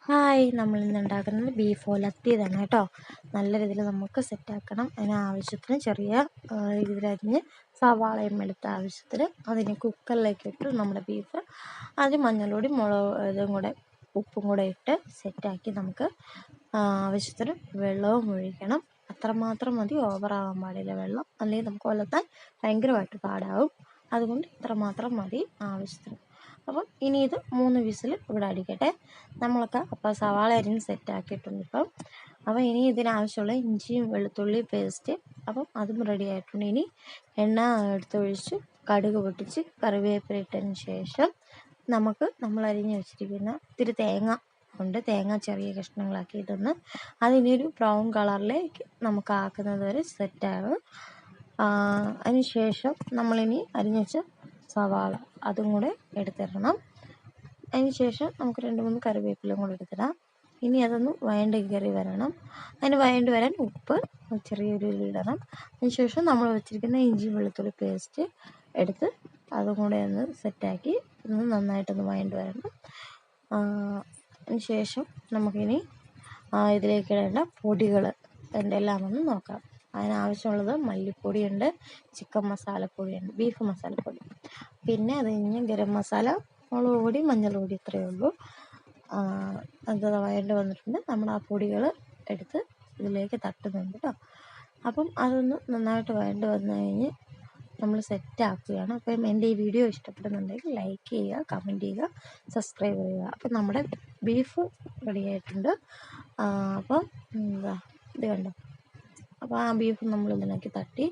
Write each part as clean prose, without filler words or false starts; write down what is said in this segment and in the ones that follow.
Hi, നമ്മളിന്ന് ഉണ്ടാക്കുന്നത് beef ഒലത്തിയതാണ് കേട്ടോ. നല്ല രീതിയിൽ നമുക്ക് സെറ്റാക്കണം. അതിനാവശ്യത്തിന് ചെറിയ രീതിയിലരിഞ്ഞ് സവാളയും എടുത്ത ആവശ്യത്തിന് അതിന് കുക്കറിലേക്ക് ഇട്ട് നമ്മുടെ ബീഫ് അതിന് മഞ്ഞൾപ്പൊടി ഇതും കൂടെ ഉപ്പും കൂടെ ഇട്ട് സെറ്റാക്കി നമുക്ക് ആവശ്യത്തിന് വെള്ളവും ഒഴിക്കണം. അത്രമാത്രം മതി, ഓവറാകാൻ പാടില്ല വെള്ളം, അല്ലെങ്കിൽ നമുക്ക് ഒലത്താൻ ഭയങ്കരമായിട്ട് പാടാവും. അതുകൊണ്ട് ഇത്രമാത്രം മതി ആവശ്യത്തിന്. അപ്പം ഇനി ഇത് 3 വിസിൽ ഇവിടെ അടിക്കട്ടെ. നമ്മളൊക്കെ അപ്പോൾ സവാള അരിഞ്ഞ് സെറ്റാക്കിയിട്ടുണ്ട് ഇപ്പം. അപ്പോൾ ഇനി ഇതിനാവശ്യമുള്ള ഇഞ്ചിയും വെളുത്തുള്ളി പേസ്റ്റ് അപ്പം അതും റെഡി ആയിട്ടുണ്ട്. ഇനി എണ്ണ എടുത്തൊഴിച്ച് കടുക് പൊട്ടിച്ച് കറിവേപ്പില ഇട്ടതിന് ശേഷം നമ്മൾ അരിഞ്ഞ് വെച്ചിരിക്കുന്ന ഇത്തിരി തേങ്ങ ഉണ്ട്, തേങ്ങ ചെറിയ കഷ്ണങ്ങളാക്കി ഇടുന്നു. അതിനൊരു ബ്രൗൺ കളറിലേക്ക് നമുക്ക് ആക്കുന്നത് വരെ സെറ്റാണ്. അതിന് ശേഷം നമ്മളിനി അരിഞ്ഞ് വെച്ച സവാള അതും കൂടെ എടുത്തിടണം. അതിന് ശേഷം നമുക്ക് 2-3 കറിവേപ്പിലയും കൂടെ എടുത്തിടാം. ഇനി അതൊന്ന് വഴണ്ട് കയറി വരണം. അതിന് വഴണ്ട് വരാൻ ഉപ്പ് ചെറിയൊരു ഇടണം. അതിന് ശേഷം നമ്മൾ വെച്ചിരിക്കുന്ന ഇഞ്ചി വെളുത്തുള്ളി പേസ്റ്റ് എടുത്ത് അതും കൂടെ ഒന്ന് സെറ്റാക്കി ഒന്ന് നന്നായിട്ടൊന്ന് വഴണ്ട് വരണം. അതിന് ശേഷം നമുക്കിനി ഇതിലേക്ക് ഇടേണ്ട പൊടികൾ എന്തെല്ലാം ഒന്ന് നോക്കാം. അതിനാവശ്യമുള്ളത് മല്ലിപ്പൊടിയുണ്ട്, ചിക്കൻ മസാലപ്പൊടിയുണ്ട്, ബീഫ് മസാലപ്പൊടി, പിന്നെ അത് കഴിഞ്ഞ് ഗരം മസാല, മുളക് പൊടി, മഞ്ഞൾപ്പൊടി, ഇത്രയേ ഉള്ളൂ. അത് വഴണ്ട് വന്നിട്ടുണ്ട്. നമ്മൾ ആ പൊടികൾ എടുത്ത് ഇതിലേക്ക് തട്ടുന്നുണ്ട് കേട്ടോ. അപ്പം അതൊന്ന് നന്നായിട്ട് വഴണ്ട് വന്നു കഴിഞ്ഞ് നമ്മൾ സെറ്റാക്കുകയാണ്. അപ്പം എൻ്റെ ഈ വീഡിയോ ഇഷ്ടപ്പെടുന്നുണ്ടെങ്കിൽ ലൈക്ക് ചെയ്യുക, കമൻറ്റ് ചെയ്യുക, സബ്സ്ക്രൈബ് ചെയ്യുക. അപ്പം നമ്മുടെ ബീഫ് റെഡി ആയിട്ടുണ്ട്. അപ്പം ഇത് കണ്ടോ. അപ്പോൾ ആ ബീഫ് നമ്മൾ ഇതിലേക്ക് തട്ടി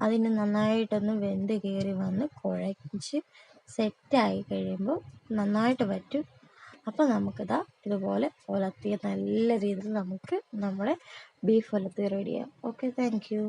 അതിന് നന്നായിട്ടൊന്ന് വെന്ത് കയറി വന്ന് കുഴച്ച് സെറ്റായി കഴിയുമ്പോൾ നന്നായിട്ട് വറ്റും. അപ്പോൾ നമുക്കിതാ ഇതുപോലെ ഒലത്തിയ നല്ല രീതിയിൽ നമുക്ക് നമ്മുടെ ബീഫ് ഒലത്തി റെഡിയാവും. Okay, thank you.